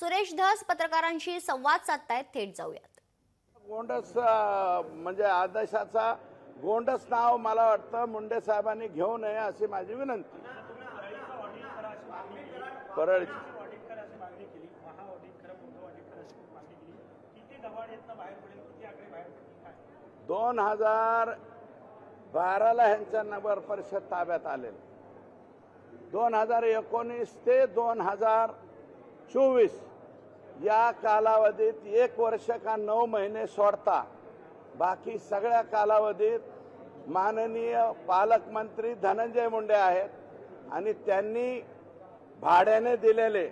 सुरेश धस पत्रकारांशी संवाद साधतायत, थेट जाऊयात। गोंडस म्हणजे आदेशाचा गोंडस नाव मला वाटतं मुंडे साहेबांनी घेऊ नये अशी माझी विनंती। परळ 2012ला ह्यांच्या नगर परिषद ताब्यात आलेले, 2019 ते 2024 या कालावधीत 1 वर्ष का 9 महिने सोडता बाकी सगळ्या कालावधीत माननीय पालकमंत्री धनंजय मुंडे आहेत आणि त्यांनी भाड्याने दिलेले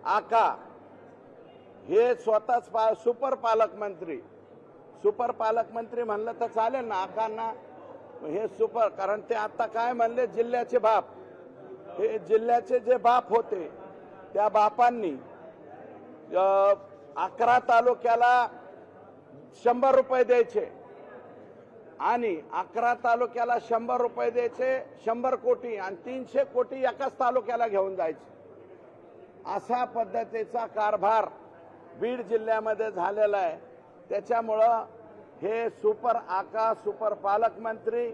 आका हे स्वतःच सुपर पालकमंत्री म्हणलं तर चालेल ना, आकांना हे सुपर, कारण ते आता काय म्हणले जिल्ह्याचे बाप, हे जिल्ह्याचे जे बाप होते त्या बापांनी 11 तालुक्याला 100 रुपये द्यायचे आणि 11 तालुक्याला 100 रुपये द्यायचे, 100 कोटी आणि 300 कोटी एकाच तालुक्याला घेऊन जायचे। अशा पद्धतीचा कारभार बीड जिल्ह्यामध्ये झालेला आहे। त्याच्यामुळं हे सुपर आका, सुपर पालकमंत्री,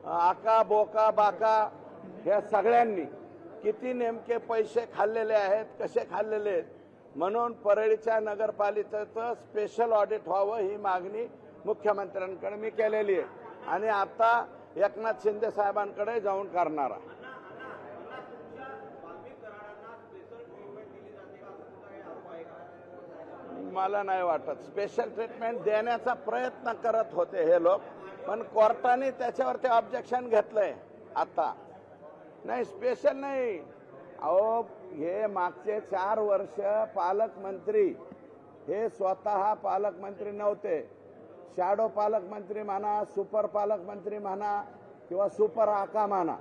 आका बोका बाका ह्या सगळ्यांनी किती नेमके पैसे खाल्लेले आहेत, कसे खाल्लेले आहेत, म्हणून परळीच्या नगरपालिकेचं स्पेशल ऑडिट व्हावं ही मागणी मुख्यमंत्र्यांकडे मी केलेली आहे आणि आता एकनाथ शिंदे साहेबांकडे जाऊन करणार आहे। मला नाही वाटत स्पेशल ट्रीटमेंट देण्याचा प्रयत्न करत होते हे लोक, पण कोर्टाने त्याच्यावरती ऑब्जेक्शन घेतलंय। आता नाही स्पेशल नाही, अहो हे मागचे 4 वर्ष पालकमंत्री हे स्वतः पालकमंत्री नव्हते, शॅडो पालकमंत्री म्हणा, सुपर पालकमंत्री म्हणा किंवा सुपर आका म्हणा,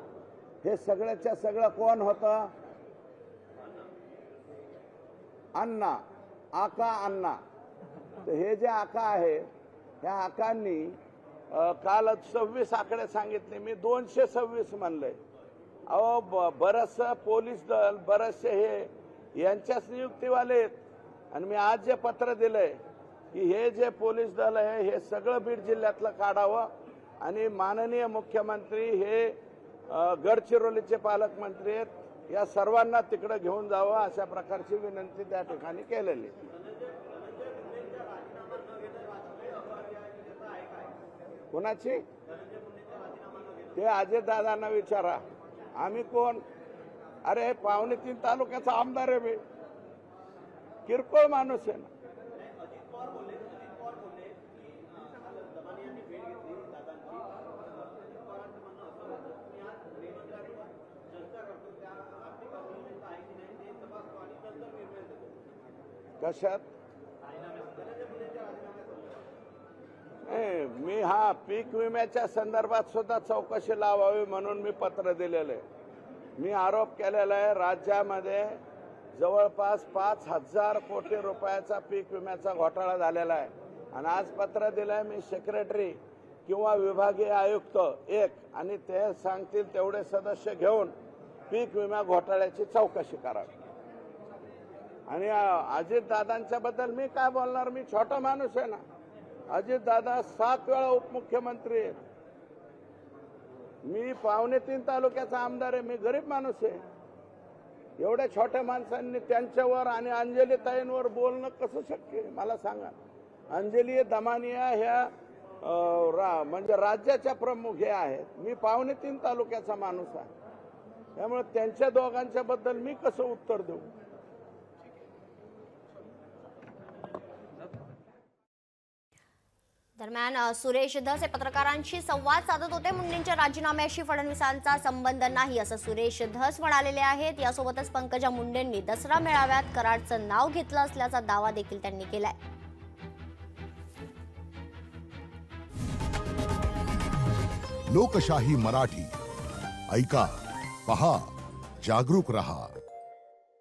हे सगळ्याच्या सगळं कोण होतं? अण्णा, आका अण्णा। तर हे जे आका आहे ह्या आकांनी काल 26 आकडे सांगितले, मी 226 म्हणलंय। अहो बरंच पोलीस दल, बरेचसे हे यांच्याच नियुक्तीवाले आहेत आणि मी आज जे पत्र दिलंय की हे जे पोलीस दल आहे हे सगळं बीड जिल्ह्यातलं काढावं आणि माननीय मुख्यमंत्री हे गडचिरोलीचे पालकमंत्री आहेत, या सर्वांना तिकडे घेऊन जावं अशा प्रकारची विनंती त्या ठिकाणी केलेली। कोणाची? ते अजितदादांना विचारा, आम्ही कोण? अरे 2.25 तालुक्याचा आमदार आहे, मी किरकोळ माणूस आहे ना। कशात? मी पीक विम्याच्या संदर्भात सुद्धा चौकशी लावावी म्हणून मी पत्र दिलेलं आहे। मी आरोप केलेला आहे राज्यामध्ये जवळपास 5000 कोटी रुपयाचा पीक विम्याचा घोटाळा झालेला आहे आणि आज पत्र दिलंय मी सेक्रेटरी किंवा विभागीय आयुक्त एक आणि ते सांगतील तेवढे सदस्य घेऊन पीक विमा घोटाळ्याची चौकशी करावी। आणि अजितदादांच्या बद्दल मी काय बोलणार, मी छोटा माणूस आहे ना। अजितदादा 7 वेळा उपमुख्यमंत्री आहेत, मी 2.25 तालुक्याचा आमदार आहे, मी गरीब माणूस आहे। एवढ्या छोट्या माणसांनी त्यांच्यावर आणि अंजलीताईंवर बोलणं कसं शक्य आहे मला सांगा। अंजली दमानिया ह्या म्हणजे राज्याच्या प्रमुख हे आहेत, मी 2.25 तालुक्याचा माणूस आहे, त्यामुळे त्यांच्या दोघांच्या बद्दल मी कसं उत्तर देऊ? दरम्यान सुरेश धस हे पत्रकारांशी संवाद साधत होते। मुंडेंच्या राजीनाम्याशी फडणवीसांचा संबंध नाही असं सुरेश धस म्हणालेले आहेत। यासोबतच पंकजा मुंडेंनी दसरा मेळाव्यात कराडचं नाव घेतलं असल्याचा दावा देखील त्यांनी केलाय। लोकशाही मराठी ऐका, पहा, जागरूक रहा।